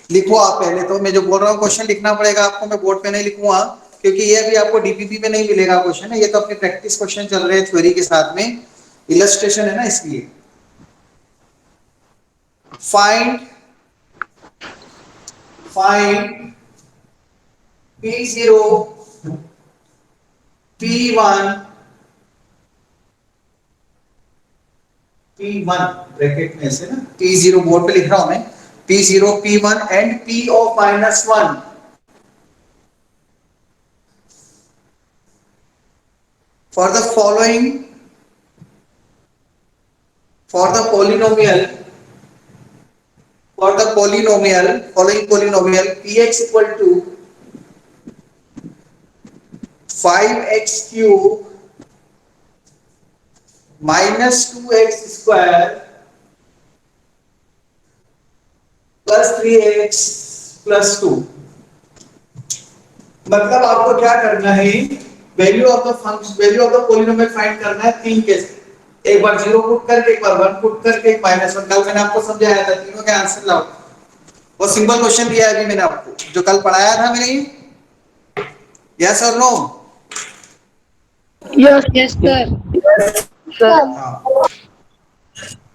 लिखो आप पहले, तो मैं जो बोल रहा हूँ क्वेश्चन लिखना पड़ेगा आपको, मैं बोर्ड पे नहीं लिखूंगा क्योंकि ये भी आपको डीपीपी पे नहीं मिलेगा क्वेश्चन है, ये तो अपने प्रैक्टिस क्वेश्चन चल रहे हैं थ्योरी के साथ में, इलस्ट्रेशन है ना इसलिए। Find find P0 P1 P1 bracket में से ना, P0 बोर्ड पे लिख रहा हूं मैं, P0 P1 and P of -1 for the following, for the polynomial, for the polynomial, following polynomial Px equal to 5x cube minus 2x square plus 3x plus 2। मतलब आपको क्या करना है, value of the function, value of the polynomial find करना है तीन case, एक बार zero put करके, एक बार वन पुट करके, एक माइनस वन। कल मैंने आपको समझाया था, तीनों के आंसर लाओ। वो सिंपल क्वेश्चन दिया है अभी मैंने आपको, जो कल पढ़ाया था मैंने। यस और no? Yes, yes, sir. Sir.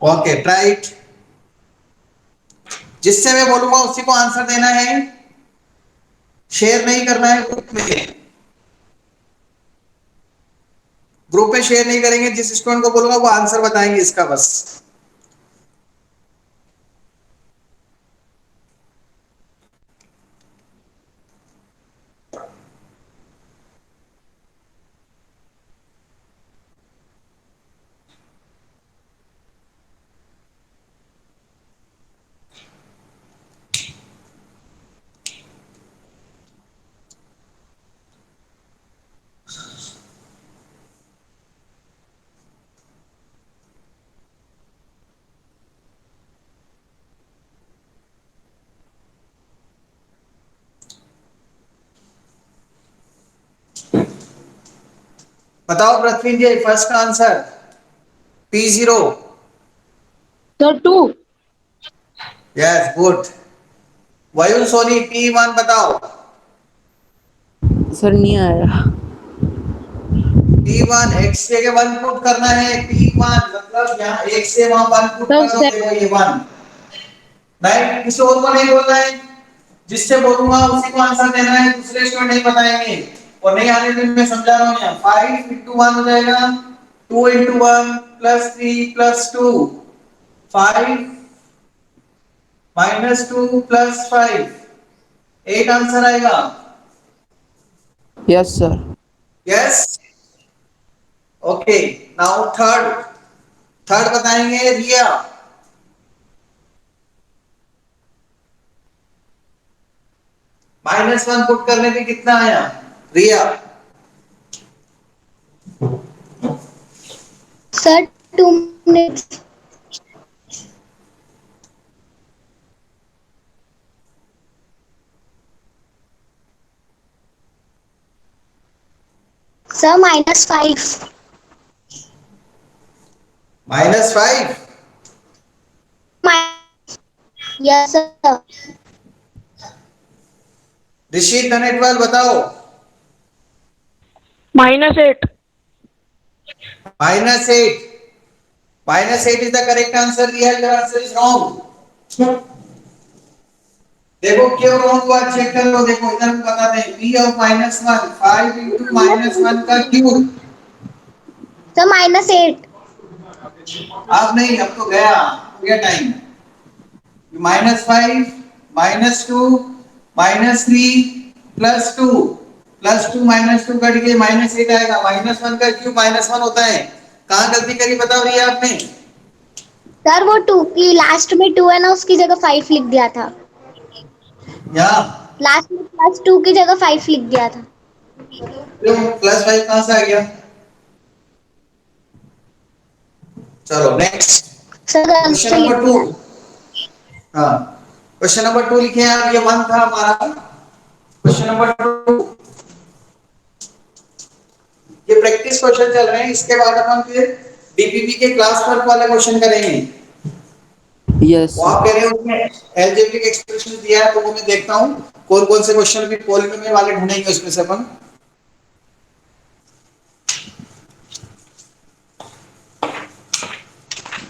Okay, try it. जिससे मैं बोलूंगा उसी को आंसर देना है, शेयर नहीं करना है ग्रुप में। ग्रुप में शेयर नहीं करेंगे, जिस स्टूडेंट को बोलूंगा वो आंसर बताएंगे इसका बस। बताओ पृथ्वी जी, फर्स्ट का answer P0। Sir, 2. Yes, good. वायु सोनी P1 बताओ। सर नहीं आया। P1 x से के वन पुट करना है, P1 मतलब यहाँ एक से वहां वन पुट Sir, कर दो, देखो ये वन। राइट, किसी और को नहीं बोलना है, जिससे बोलूंगा उसी को आंसर देना है, दूसरे स्टूडेंट नहीं बताएंगे। और नहीं आने दिन मैं समझा रहा हूँ यहाँ, 5 into 1 हो जाएगा, 2 into 1 plus 3 plus 2, 5 minus 2 plus 5, 8 answer आएगा। Yes sir. Yes, okay. Now third, third बताएंगे रिया। -1 पुट करने पे कितना आया रिया? Sir, 2 minutes. Sir, -5. -5। Yes, sir. ऋषि धनेटवाल बताओ। -8. -8, -8 is the correct answer, Riya your answer is wrong। देखो क्यों रॉन्ग हुआ, चेक कर लो, देखो इधर बताते हैं, p of -1, 5 into -1 का क्यूब। Sir, -8. अब नहीं, अब तो गया, हो गया टाइम। -5 -2 -3 +2 +2 -2 कट के -8 आएगा। -1 का क्यूब -1 होता है। कहाँ गलती करी बताओ रही है आपने? सर वो 2 की लास्ट में 2 है ना, उसकी जगह 5 लिख दिया था। यहाँ लास्ट में +2 की जगह 5 लिख दिया था। क्यों +5 कहाँ से आ गया? चलो नेक्स्ट, सर गलत क्वेश्चन से लिख नंबर 2। दिया। हाँ, क्वेश्चन नंबर 2 लिखे हैं आप, ये 1 था हमारा। क्वेश्चन नंबर 2, ये प्रैक्टिस क्वेश्चन चल रहे हैं, इसके बाद अपन फिर डीपीपी के क्लास वर्क वाले क्वेश्चन करेंगे। यस वो आप कह रहे हो उसमें एलजेब्रिक एक्सप्रेशन दिया है, तो वो मैं देखता हूँ कौन कौन से क्वेश्चन भी पॉलिनोमियल वाले ढूंढेंगे उसमें से अपन।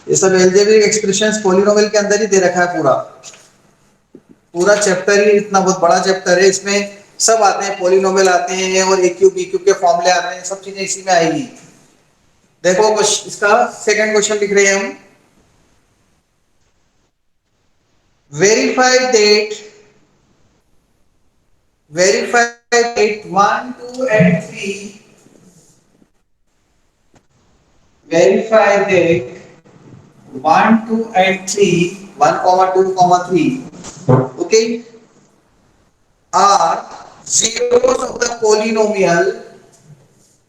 ये सब एलजेब्रिक एक्सप्रेशंस पॉलिनोमियल के अंदर ही दे रखा है पूरा। पूरा चैप्टर ही इतना बहुत बड़ा चैप्टर है, इसमें सब आते हैं, पॉलिनोमियल आते हैं और ए क्यूब बी क्यूब के फॉर्मूले आते हैं, सब चीजें इसी में आएगी। देखो इसका सेकंड क्वेश्चन लिख रहे हैं हम। Verify date, verify date 1 2 and 3, verify date 1 2 and 3, 1 2 3, okay, are zeros of the polynomial,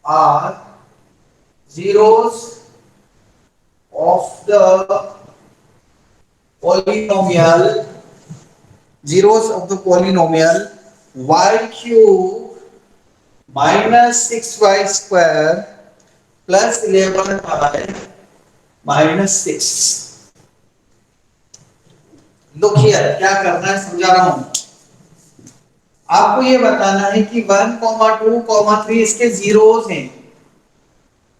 are zeros of the polynomial, zeros of the polynomial y cube minus 6y square plus 11y minus 6। Look here, क्या करना है समझा रहा हूं। आपको ये बताना है कि 1 2 3 इसके जीरोस हैं।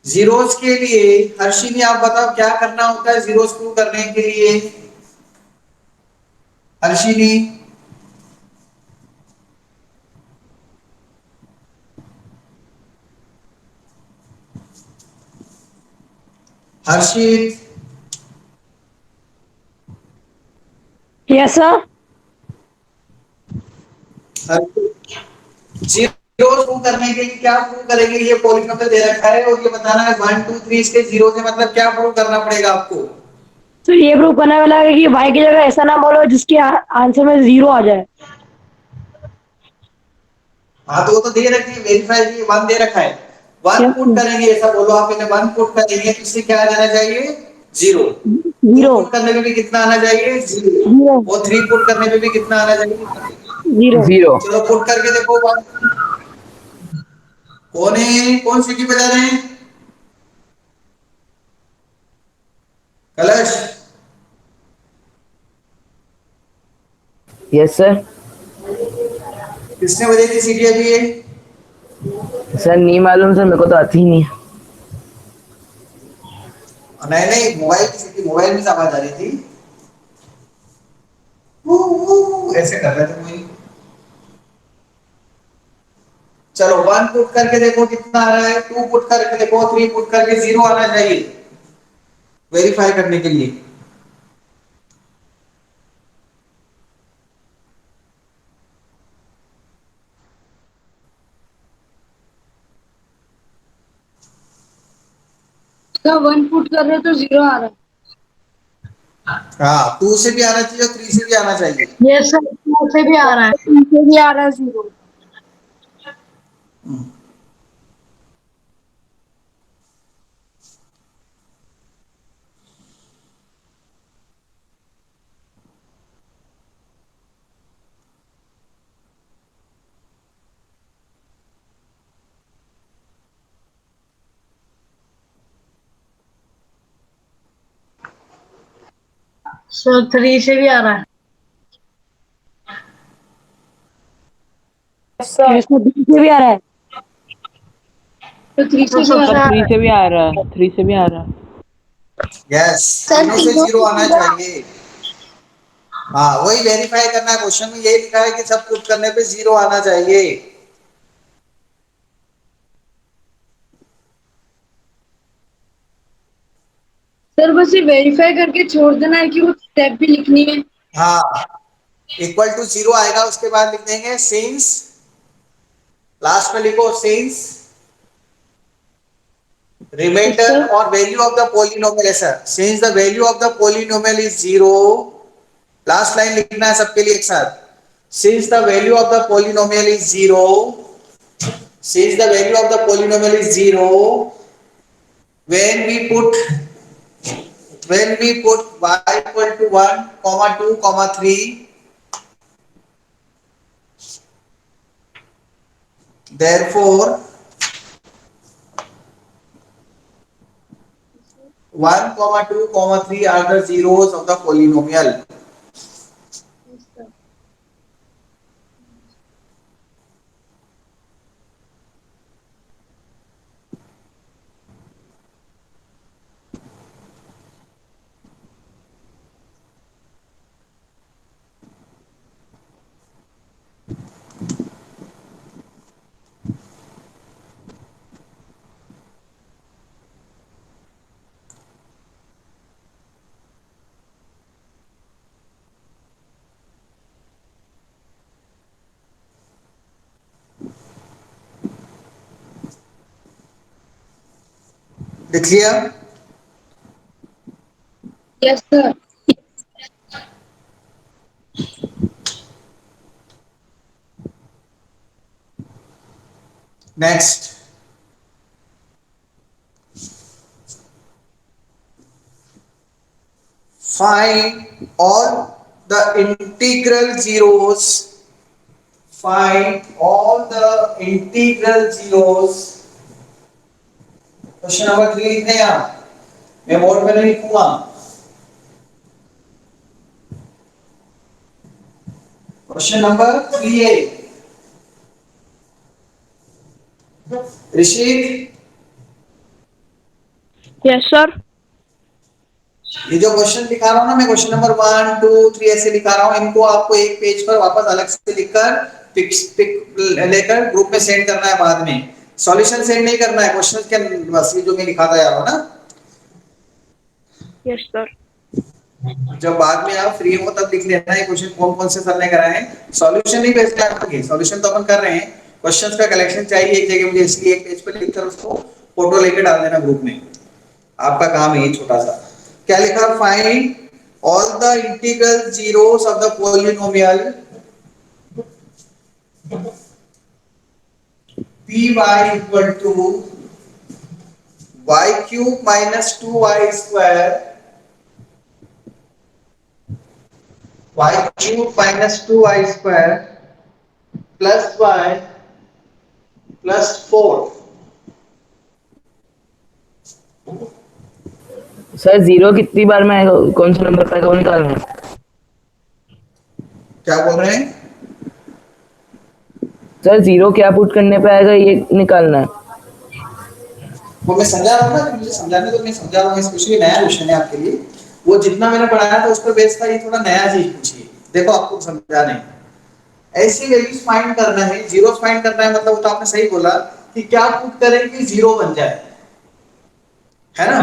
जीरोस के लिए हर्षिनी आप बताओ क्या करना होता है जीरोस प्रूव करने के लिए। हर्षिनी, हर्षित, यस सर। जीरो प्रूव करने के लिए क्या प्रूव करेंगे, ये पॉलिनोमियल दे रखा है और ये बताना है 1 2 3 इसके जीरो है, मतलब क्या प्रूव करना पड़ेगा आपको। तो ये प्रूव करने वाला है कि y की जगह ऐसा ना बोलो जिसके आंसर में 0 आ जाए। हाँ तो वो तो दे रखी है, वेरीफाई की 1 दे रखा है, 1 यस पुट करेंगे, ऐसा बोलो आप, इन्हें 1 पुट करेंगे तो इससे क्या आ जाना चाहिए 0। 2 0 पुट करने में भी कितना आना चाहिए 0, 0 और 3 पुट करने में भी कितना आना चाहिए 0। 0। चलो पुट करके देखो। कौन है, कौन सीटी बजा रहे हैं, कलश। Yes sir. किसने बजाई थी सीटी अभी ये। सर नहीं मालूम सर, मेरे को तो आती ही नहीं है। नहीं नहीं, मोबाइल की सीटी, मोबाइल में से आवाज आ रही थी, ऐसे कर रहे थे कोई। चलो 1 पुट करके देखो कितना आ रहा है, 2 पुट करके देखो, 3 पुट करके 0 आना चाहिए वेरीफाई करने के लिए। तो 1 पुट कर रहे हो तो 0 आ रहा है। हाँ 2 से भी आना चाहिए और 3 से भी आना चाहिए। यस सर, 2 से भी आ रहा है, 3 से भी आ रहा है 0। सर 3 से भी आ रहा है। यस सर, 3 से भी आ रहा है। तो 3 से भी आ रहा है। 3 से भी आ रहा है, 3 से भी आ रहा है। यस, सर तीनों से तीनों 0 आना चाहिए। हाँ वही वेरीफाई करना है, क्वेश्चन में यही लिखा है कि सब पुट करने पे 0 आना चाहिए। सर बस ये वेरीफाई करके छोड़ देना है कि वो स्टेप भी लिखनी है। हाँ इक्वल टू 0 आएगा, उसके बाद लिख देंगे सिंस, लास्ट में लिखो सिंस यस रिमाइंडर सर। और वैल्यू ऑफ द पॉलिनोमियल है sir, since the value of the polynomial is 0, last line लिखना है सबके लिए एक साथ, since the value of the polynomial is 0, since the value of the polynomial is 0, when we put y equal to 1 comma 2 comma 3, therefore 1, 2, 3 are the zeros of the polynomial. लिख लिया? Yes, sir. Next, find all the integral zeros. Find all the integral zeros. Question number 3 लिखने हैं आप, मैं board पे नहीं लिखूंगा। Question number 3 है ऋषिक। Yes, sir. ये जो क्वेश्चन दिखा रहा हूं ना मैं, क्वेश्चन नंबर 1, 2, 3 ऐसे दिखा रहा हूं, इनको आपको एक पेज पर वापस अलग से लिखकर पिक लेकर ग्रुप में सेंड करना है बाद में। सॉल्यूशन सेंड नहीं करना है, क्वेश्चन के बस ये जो मैं लिखाता जा रहा हूं ना। Yes, sir. जब बाद में आप फ्री हो तब लिख लेना है क्वेश्चन कौन कौन से सर ने कराए हैं। सॉल्यूशन नहीं भेजते आपके, सॉल्यूशन तो अपन कर रहे हैं, क्वेश्चंस का कलेक्शन चाहिए एक जगह मुझे, इसलिए एक पेज पर लिखकर उसको फोटो लेकर डाल देना ग्रुप में। आपका काम है ये छोटा सा। क्या लिखा? Find all the integral zeros of the polynomial py equal to y cube minus 2y square, y cube minus 2y square plus y plus 4। Sir zero कितनी बार में आएगा, कौन सा नंबर पाएगा वो निकालना है। क्या बोल रहे हैं? सर जीरो क्या पुट करने पे आएगा ये निकालना है। वो मैं समझा रहा हूँ ना, मुझे समझाने तो मैं समझा रहा हूँ, स्पेशली नया क्वेश्चन है आपके लिए। वो जितना मैंने पढ़ाया था उस पर बेस था, ये थोड़ा नया चीज पूछिए। देखो आपको समझा नहीं, ऐसी वैल्यूज फाइंड करना है, जीरो फाइंड करना है, मतलब तो आपने सही बोला कि क्या पुट करें कि जीरो बन जाए, है ना?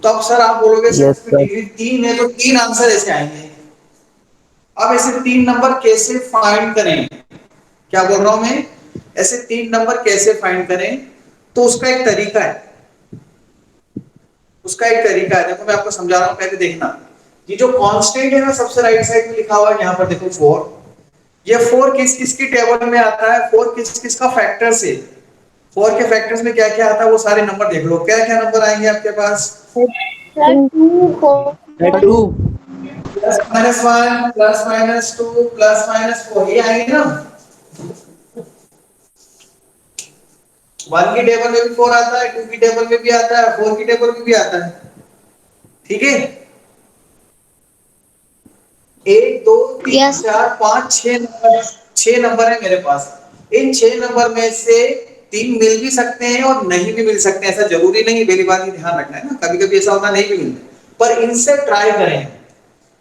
तो अब सर आप बोलोगे सर यस इसमें सर। डिग्री 3 है तो 3 आंसर ऐसे आएंगे। अब ऐसे 3 नंबर कैसे फाइंड करें? क्या बोल रहा हूं मैं, ऐसे 3 नंबर कैसे फाइंड करें? तो उसका एक तरीका है, उसका एक तरीका है। देखो मैं आपको समझा रहा हूं, पहले देखना। ये जो कांस्टेंट है ना सबसे राइट साइड में लिखा हुआ है, यहां पर देखो 4। ये 4 किस किस की टेबल में आता है, 4 किस किस का फैक्टर्स है, 4 के फैक्टर्स में क्या क्या आता है वो सारे नंबर देख लो। क्या क्या नंबर आएंगे आपके पास? Sir 2 4 two. Plus minus 1 plus minus 2 plus minus 4, ये आएंगे ना। 1 की टेबल में भी 4 आता है, 2 की टेबल में भी आता है, 4 की टेबल में भी आता है। ठीक है, 1 2 3 यस 4 5 6 नंबर, 6 नंबर है मेरे पास। इन 6 नंबर में से 3 मिल भी सकते हैं और नहीं भी मिल सकते हैं, ऐसा जरूरी नहीं, पहली बात ये ध्यान रखना है ना, कभी कभी ऐसा होता नहीं भी मिलते, पर इनसे ट्राई करें।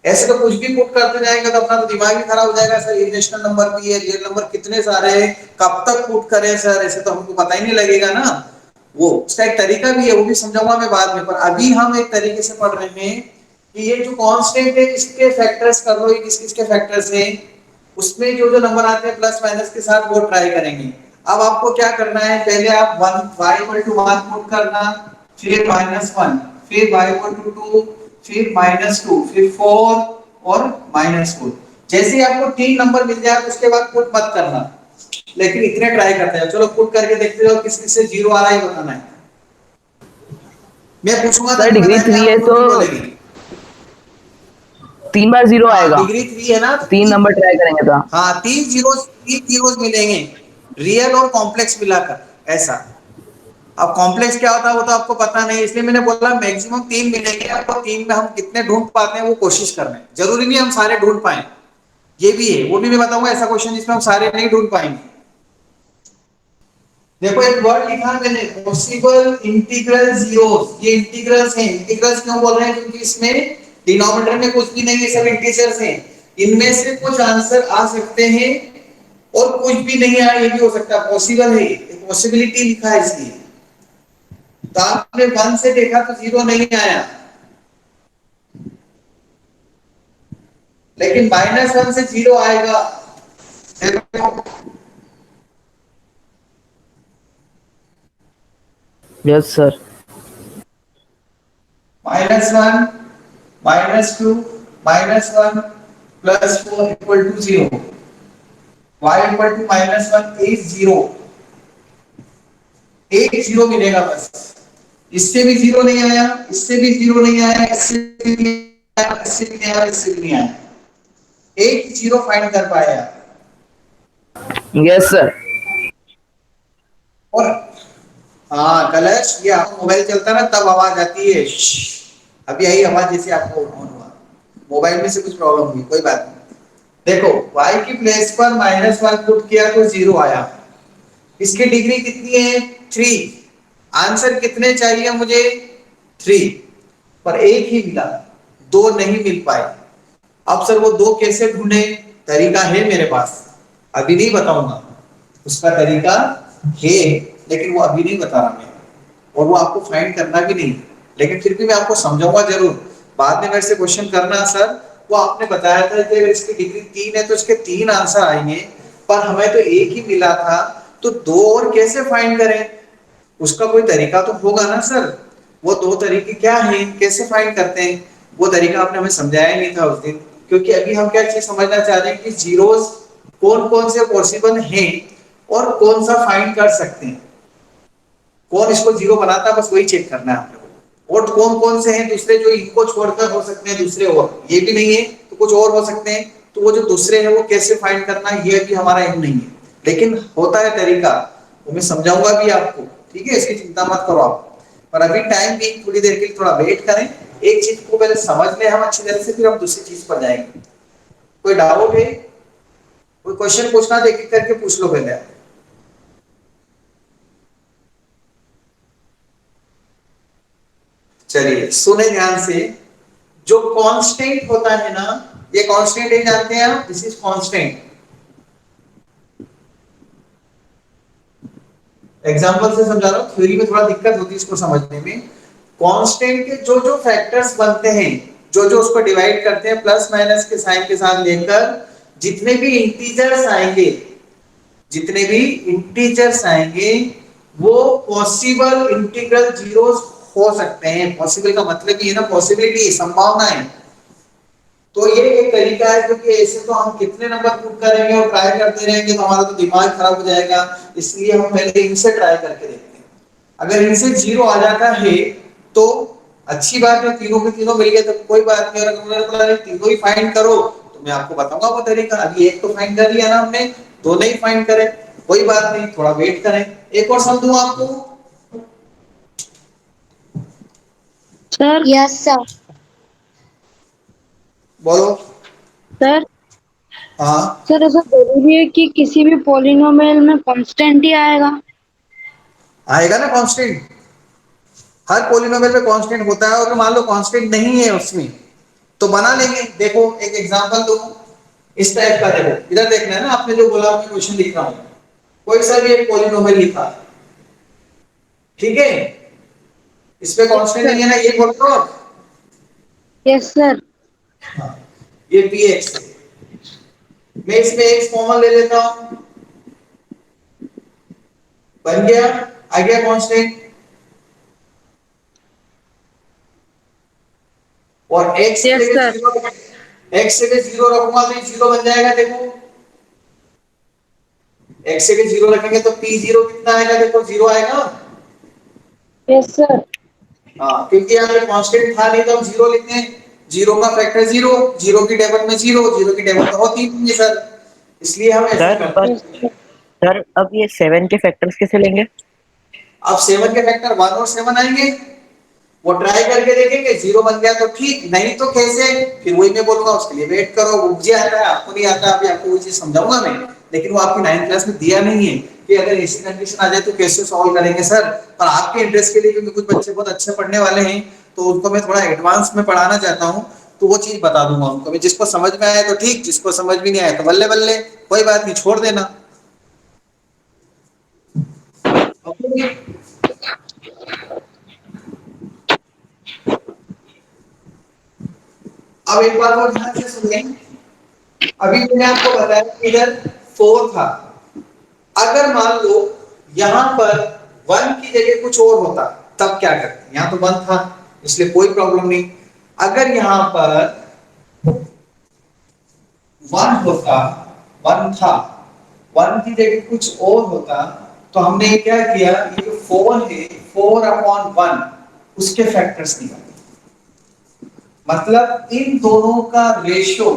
ऐसे तो कुछ भी पुट करते जाएंगे तो अपना तो दिमाग ही खराब हो जाएगा। सर इरेशनल नंबर भी है, रियल नंबर कितने सारे हैं, कब तक पुट करें सर, ऐसे तो हमको पता ही नहीं लगेगा ना। वो उसका एक तरीका भी है, वो भी समझाऊंगा मैं बाद में, पर अभी हम एक तरीके से पढ़ रहे हैं कि ये जो कांस्टेंट है इसके फैक्टर्स कर लो, ये किस किस के फैक्टर्स हैं, उसमें जो जो नंबर आते हैं प्लस माइनस के साथ वो ट्राई करेंगे। अब आपको क्या करना है, पहले आप 1 y इक्वल टू 1 पुट करना, फिर -1, फिर y इक्वल टू 2, फिर -2, फिर 4 और -4। जैसे ही आपको 3 नंबर मिल जाए उसके बाद पुट मत करना, लेकिन इतने ट्राई करते हैं। चलो पुट करके देखते हो किस किस से जीरो आ रहा है बताना है। मैं पूछूंगा सर तभी डिग्री बताएंगे, 3 आप है झूठ तो नहीं बोलेंगे। 3 बार जीरो हाँ आएगा। डिग्री 3 है ना, 3 नंबर ट्राई करेंगे तो। हाँ 3 जीरोस मिलेंगे, रियल और कॉम्प्लेक्स मिलाकर, ऐसा। अब कॉम्प्लेक्स क्या होता है वो तो आपको पता नहीं, इसलिए मैंने बोला मैक्सिमम 3 मिलेंगे आपको, 3 में हम कितने ढूंढ पाते हैं वो कोशिश कर रहे हैं, जरूरी नहीं हम सारे ढूंढ पाए, ये भी है, वो भी मैं बताऊंगा ऐसा क्वेश्चन जिसमें हम सारे नहीं ढूंढ पाएंगे। देखो एक वर्ड लिखा मैंने, पॉसिबल इंटीग्रल जीरोस, ये इंटीग्रल्स हैं, इंटीग्रल्स क्यों बोल रहे हैं क्योंकि इसमें डिनोमिनेटर में कुछ भी नहीं है, सब इंटीजर्स हैं, इनमें से कुछ आंसर आ सकते हैं और कुछ भी नहीं आया ये भी हो सकता है, पॉसिबल है, पॉसिबिलिटी लिखा है इसलिए। तो आपने 1 से देखा तो 0 नहीं आया, लेकिन -1 से 0 आएगा। Yes sir. -1 -2 -1 +4 = 0, y = -1 is 0, एक 0 मिलेगा बस, इससे भी 0 नहीं आया, इससे भी 0 नहीं आया, इससे भी नहीं आया, इससे भी नहीं आया, इससे भी नहीं आया, एक 0 फाइंड कर पाया। Yes sir. और हाँ कलश, ये आपका मोबाइल चलता ना तब आवाज आती है, अभी यही आवाज जैसे आपको ऑन हुआ, मोबाइल में से कुछ प्रॉब्लम हुई, कोई बात नहीं। देखो y की प्लेस पर -1 पुट किया तो 0 आया, इसकी डिग्री कितनी है 3, आंसर कितने चाहिए मुझे 3, पर एक ही मिला, दो नहीं मिल पाए। अब सर वो दो कैसे ढूंढे, तरीका है मेरे पास, अभी नहीं बताऊंगा, उसका तरीका है लेकिन वो अभी नहीं बता रहा मैं, और वो आपको फाइंड करना भी नहीं, लेकिन फिर भी मैं आपको समझाऊंगा जरूर, बाद में मेरे से क्वेश्चन करना सर वो आपने बताया था कि अगर इसकी डिग्री 3 है तो इसके 3 आंसर आएंगे, पर हमें तो एक ही मिला था, तो दो और कैसे फाइंड करें, उसका कोई तरीका तो होगा ना सर, वो दो तरीके क्या हैं, कैसे फाइंड करते हैं, वो तरीका आपने हमें समझाया नहीं था उस दिन, क्योंकि अभी हम क्या चीज समझना चाह रहे हैं कि जीरोस कौन कौन से पॉसिबल हैं और कौन सा फाइंड कर सकते हैं, कौन इसको जीरो बनाता है बस वही चेक करना है आप लोगों को, और कौन कौन से हैं दूसरे जो इनको छोड़कर हो सकते हैं दूसरे, और ये भी नहीं है तो कुछ और हो सकते हैं, तो वो जो दूसरे हैं वो कैसे फाइंड करना है ये भी हमारा एम नहीं है, लेकिन होता है तरीका, वो मैं समझाऊंगा भी आपको, ठीक है, इसकी चिंता मत करो आप, पर अभी टाइम भी थोड़ी देर के लिए थोड़ा वेट करें, एक चीज को पहले समझ लें हम अच्छी तरह से, फिर हम दूसरी चीज पर जाएंगे। कोई डाउट है, कोई क्वेश्चन पूछना तो एक एक करके पूछ लो पहले। चलिए सुने ध्यान से, जो कांस्टेंट होता है ना, ये कांस्टेंट है जानते हैं आप, दिस इज कांस्टेंट, एग्जांपल से समझा रहा हूं, थ्योरी में थोड़ा दिक्कत होती है इसको समझने में, कांस्टेंट के जो जो फैक्टर्स बनते हैं, जो जो उसको डिवाइड करते हैं प्लस माइनस के साइन के साथ लेकर, जितने भी इंटीजर्स आएंगे, जितने भी इंटीजर्स आएंगे वो पॉसिबल इंटीग्रल जीरोस हो सकते हैं, पॉसिबल का मतलब ये है ना पॉसिबिलिटी, संभावना है, तो ये एक तरीका है, क्योंकि ऐसे तो हम कितने नंबर पुट करेंगे और ट्राई करते रहेंगे तो हमारा तो दिमाग खराब हो जाएगा, इसलिए हम पहले इनसे ट्राई करके देखते हैं, अगर इनसे 0 आ जाता है तो अच्छी बात है, तीनों के तीनों मिल गए तो कोई बात नहीं, और अगर उन्होंने बोला तीनों ही फाइंड करो तो मैं आपको बताऊंगा वो तरीका, अभी एक तो फाइंड कर लिया ना हमने, दो नहीं फाइंड करे, कोई बात नहीं, थोड़ा वेट करें, एक और सम दूं आपको। सर। Yes sir. बोलो। सर। हाँ सर ऐसा जरूरी है कि किसी भी पॉलिनोमियल में कांस्टेंट ही आएगा? आएगा ना कांस्टेंट, हर पॉलिनोमियल में कांस्टेंट होता है, और मान लो कांस्टेंट नहीं है उसमें तो बना लेंगे, देखो एक एग्जांपल दो इस टाइप का, देखो इधर देखना है ना, आपने जो बोला मैं क्वेश्चन लिख रहा हूं, कोई सा भी एक पॉलिनोमियल लिखा, ठीक है, इसमें कांस्टेंट नहीं है ना, ये बोल रहा हूं, यस सर। हाँ, ये px है, मैं इसमें x कॉमन ले लेता हूं, बन गया, आ गया कांस्टेंट, और x की यस जगह सर। 0, x की जगह 0 रखूंगा तो ये 0 बन जाएगा, देखो x की जगह 0 रखेंगे तो p0 कितना आएगा, देखो 0 आएगा, यस सर। हाँ क्योंकि यहाँ पे कांस्टेंट था नहीं तो हम 0 लिखते हैं, 0 का फैक्टर 0, 0 की टेबल में 0, 0 की टेबल तो होती नहीं है सर, इसलिए हम ऐसे सर करते पर हैं। Yes sir. सर अब ये 7 के फैक्टर्स कैसे लेंगे? अब 7 के फैक्टर 1 और 7 आएंगे, वो ट्राई करके देखेंगे, 0 बन गया तो ठीक, नहीं तो कैसे, फिर वही मैं बोलूंगा उसके लिए वेट करो, मुझे आता है आपको नहीं आता, अभी आपको वो चीज समझाऊंगा मैं, लेकिन वो आपकी 9th क्लास में दिया नहीं है कि अगर ऐसी कंडीशन आ जाए तो कैसे सॉल्व करेंगे सर। पर आपके इंटरेस्ट के लिए, क्योंकि कुछ बच्चे बहुत अच्छे पढ़ने वाले हैं तो उनको मैं थोड़ा एडवांस में पढ़ाना चाहता हूँ, तो वो चीज बता दूंगा उनको मैं, जिसको समझ में आए तो ठीक, जिसको समझ भी नहीं आए तो बल्ले बल्ले, कोई बात नहीं, छोड़ देना। ओके, अब एक बात और ध्यान से सुनिए, अभी मैंने आपको बताया कि इधर 4 था, अगर मान लो यहां पर 1 की जगह कुछ और होता तब क्या करते, यहां तो 1 था इसलिए कोई प्रॉब्लम नहीं, अगर यहां पर 1 होता, 1 था, 1 की जगह कुछ और होता, तो हमने क्या किया, ये जो 4 है 4/1 उसके फैक्टर्स निकाले, मतलब इन दोनों का रेशो,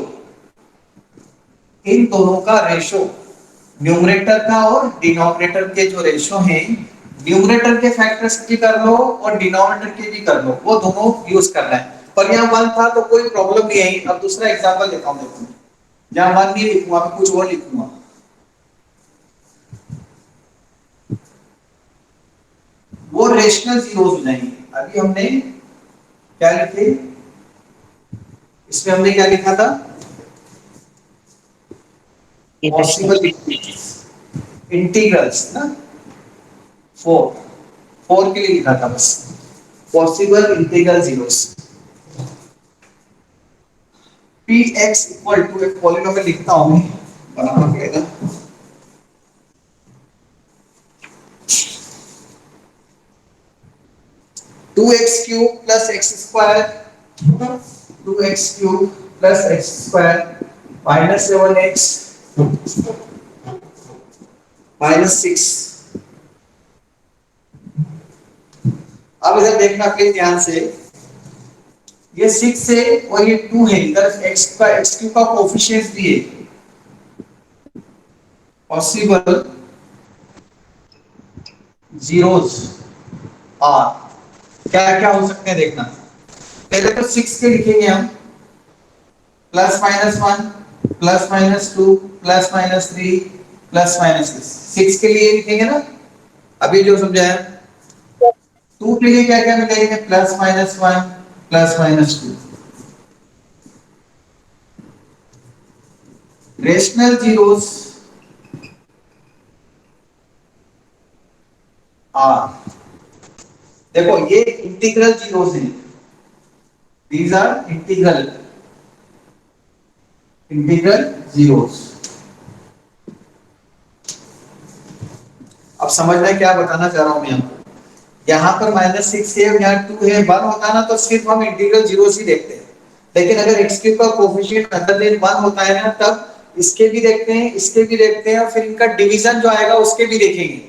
इन दोनों का रेशो, न्यूमरेटर का और डिनोमिनेटर के जो रेशो हैं, न्यूमरेटर के फैक्टर्स की कर लो और डिनोमिनेटर के भी कर लो, वो दोनों यूज करना है। पर यहाँ 1 था तो कोई प्रॉब्लम नहीं आई। अब दूसरा एग्जांपल देता हूं, देखो यहाँ 1 नहीं लिखूंगा, मैं कुछ और लिखूंगा, वो रेशनल जीरोस हो जाएंगे। अभी हमने क्या लिखे, इसमें हमने क्या लिखा था, पॉसिबल इंटीग्रल्स ना, 4 4 के लिए लिखा था बस, possible integral zeros, P X equal to, एक पॉलिनोमियल लिखता हूं मैं, बनाना पड़ेगा, 2x cube plus X square, 2x cube plus X square minus 7x minus 6। अब इधर देखना प्लीज ध्यान से, ये 6 है और ये 2 है, इधर x का x क्यूब का कोफिशिएंट भी है, पॉसिबल जीरोस आर, क्या क्या हो सकते हैं देखना, पहले तो 6 के लिखेंगे हम, plus minus 1 plus minus 2 plus minus 3 plus minus 6 के लिए लिखेंगे ना, अभी जो समझाया। 2 के लिए क्या क्या मिलेंगे, plus minus 1 plus minus 2, rational zeros are, देखो ये इंटीग्रल जीरोस हैं, दीज आर इंटीग्रल जीरोस। अब समझना है क्या बताना चाह रहा हूं मैं आपको, यहां पर -6 है और यहाँ 2 है, 1 होता ना तो सिर्फ हम इंटीग्रल जीरोस ही देखते हैं, लेकिन अगर x क्यूब का कोफिशिएंट अदर देन 1 होता है ना, तब इसके भी देखते हैं, इसके भी देखते हैं, और फिर इनका डिवीजन जो आएगा उसके भी देखेंगे।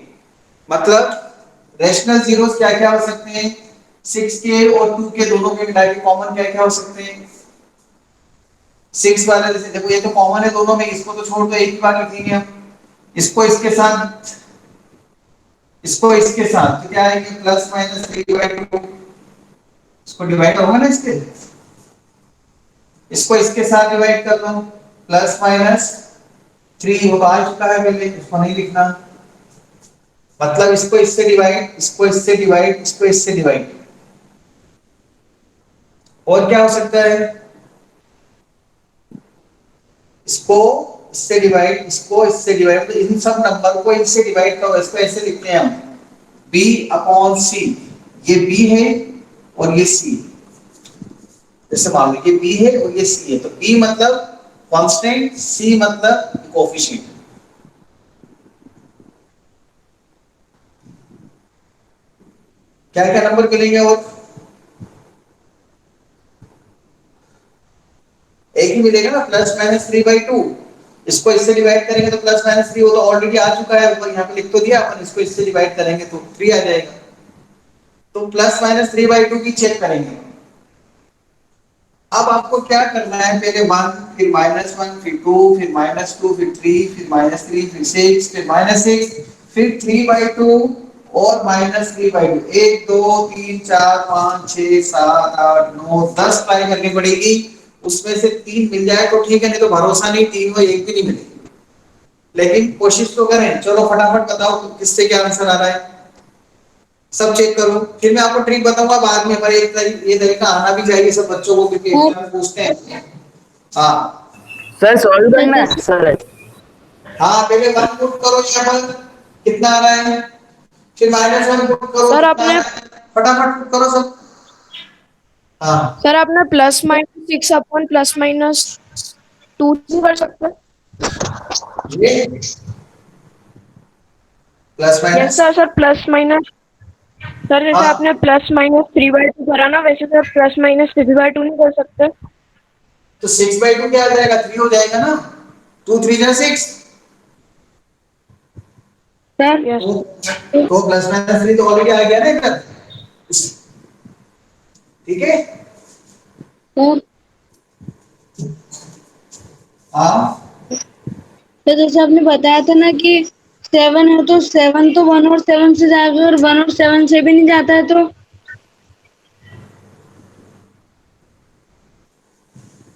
मतलब रेशनल जीरोस क्या क्या हो सकते हैं, 6 के और 2 के दोनों के मिला के कॉमन क्या क्या हो सकते हैं, 6 वाला जैसे देखो ये तो कॉमन है दोनों में, इसको तो छोड़ दो, एक ही बार लिखेंगे हम, इसको इसके साथ, इसको इसके साथ तो क्या आएगा, प्लस माइनस 3/2, इसको डिवाइड होगा ना इसके, इसको इसके साथ डिवाइड कर दो, प्लस माइनस 3 होगा, आ चुका है पहले, इसको नहीं लिखना, मतलब इसको इससे डिवाइड, इसको इससे डिवाइड, इसको इससे डिवाइड, और क्या हो सकता है, इसको इससे डिवाइड, इसको इससे डिवाइड, तो इन सब नंबर को इनसे डिवाइड करो, इसको ऐसे लिखते हैं हम b/c, ये b है और ये c, जैसे मान लो ये b है और ये c है, तो b मतलब कांस्टेंट, c मतलब कोफिशिएंट। क्या क्या नंबर मिलेंगे, और एक ही मिलेगा ना, +-3/2, इसको इससे डिवाइड करेंगे तो +-3, वो तो ऑलरेडी आ चुका है ऊपर, यहाँ पे लिख तो दिया अपन, इसको इससे डिवाइड करेंगे तो 3 आ जाएगा, तो +-3/2 की चेक करेंगे। अब आपको क्या करना है, पहले 1 फिर -1 फिर 2 फिर -2 फिर 3 फिर -3 फिर 6 फिर -6 फिर 3/2 और -3/2। 1 2 3 4 5 6 7 8 9 10 ट्राई करनी पड़ेगी, उसमें से 3 मिल जाए तो ठीक है, नहीं तो भरोसा नहीं, 3 में एक भी नहीं मिलेगी। लेकिन कोशिश तो करें। चलो फटाफट बताओ तो किससे क्या आंसर आ रहा है, सब चेक करो। फिर मैं आपको ट्रिक बताऊंगा बाद में, पर ये तरीका आना भी चाहिए सब बच्चों को, क्योंकि एग्जाम में पूछते हैं। हाँ सर सॉल्व सर करना है जैसे सर। हाँ, पहले 1 पुट करो यहाँ पर, कितना आ रहा है, फिर -1 पुट करो, सर कितना आ आपने रहा है, फटाफट पुट करो सब। हाँ सर आपने +-6 अपॉन +-2 भी कर सकते हैं। ये plus yes minus. Sir. Sir plus minus, sir जैसे हाँ आपने +-3/2 करा ना, वैसे सर +-6/2 नहीं कर सकते? तो 6/2 क्या आ जाएगा, 3 हो जाएगा ना, 2 3 जा 6। Sir yes. तो +-3 तो ऑलरेडी आ गया ना इधर, ठीक है। सर हाँ तो जैसे आपने बताया था ना कि 7 है, तो 7 तो 1 और 7 से जाएगा, और 1 और 7 से भी नहीं जाता है, तो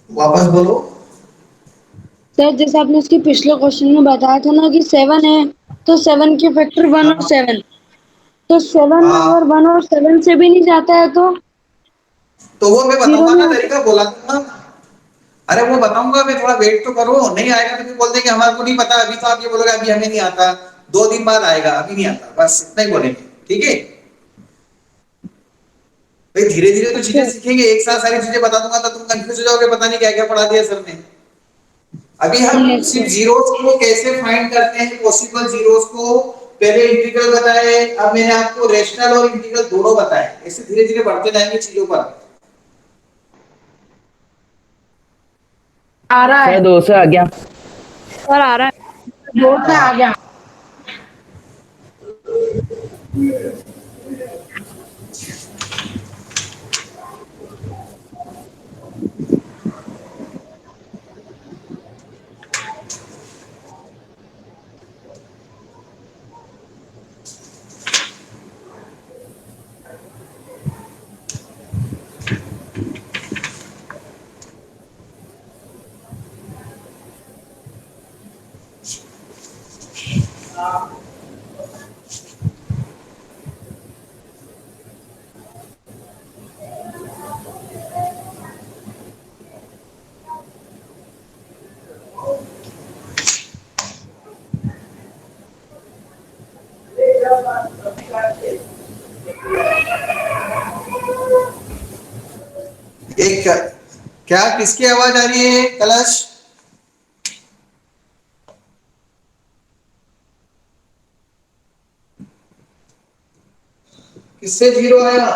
वापस बोलो। सर जैसे आपने इसके पिछले क्वेश्चन में बताया था ना कि 7 है, तो 7 के फैक्टर 1 और हाँ 7, तो 7 अगर हाँ, 1 और 7 से भी नहीं जाता है तो वो मैं जीरो बताऊंगा नहीं ना, आता। तरीका बोला था ना। अरे वो बताऊंगा मैं, थोड़ा वेट तो करो, नहीं आएगा तो फिर बोल देंगे हमारे को नहीं पता, अभी तो आप ये बोलोगे अभी हमें नहीं आता, 2 दिन बाद आएगा, अभी नहीं आता, बस इतना ही बोलेंगे, ठीक है। भाई धीरे धीरे तो चीजें अच्छा। सीखेंगे, एक साथ सारी चीजें बता दूंगा तो तुम कंफ्यूज हो जाओगे, पता नहीं क्या क्या पढ़ा दिया सर ने। अभी हम यस सिर्फ सर। जीरोस को कैसे फाइंड करते हैं, पॉसिबल जीरोस को, पहले इंटीग्रल बताए, अब मैंने आपको रेशनल और इंटीग्रल दोनों बताए, ऐसे धीरे धीरे बढ़ते जाएंगे चीजों पर। आ रहा सर है 2 से आ गया। सर, आ रहा है, 2 से आ हाँ गया। एक क्या किसकी आवाज आ रही है कलश, किससे जीरो आया।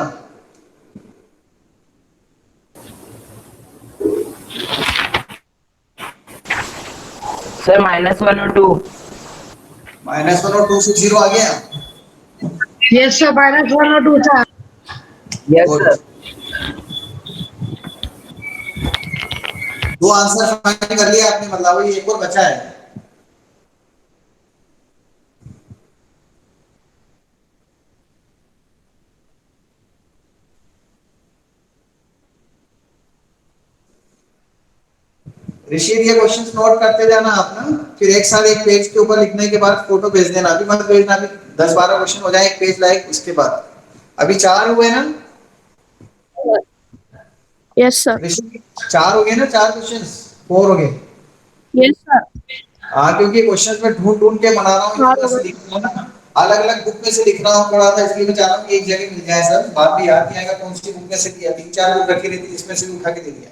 सर -1 और 2। -1 और 2 से जीरो आ गया। यस सर, -1 और 2 था। Yes good, sir. 2 answer find कर लिया आपने, मतलब ये एक और बचा है। ऋषि ये क्वेश्चंस नोट करते जाना आप ना, फिर एक साथ एक पेज के ऊपर लिखने के बाद फोटो भेज देना, अभी मत भेजना, अभी 10 12 क्वेश्चन हो जाए एक पेज लायक, उसके बाद। अभी 4 हुए ना यस सर। ऋषि, 4 हो गए ना, 4 क्वेश्चंस, 4 हो गए। Yes sir. हाँ क्योंकि क्वेश्चंस में ढूंढ ढूंढ के बना रहा हूँ, इस हाँ वजह हो से गए। लिख रहा हूँ ना, अलग अलग बुक में से लिख रहा हूँ पढ़ा था, इसलिए मैं चाह रहा हूँ कि एक जगह मिल जाए, सर बाद में याद नहीं आएगा कौन सी बुक में से दिया, 3 4 बुक रखी रहती जिसमें से उठा के दे दिया।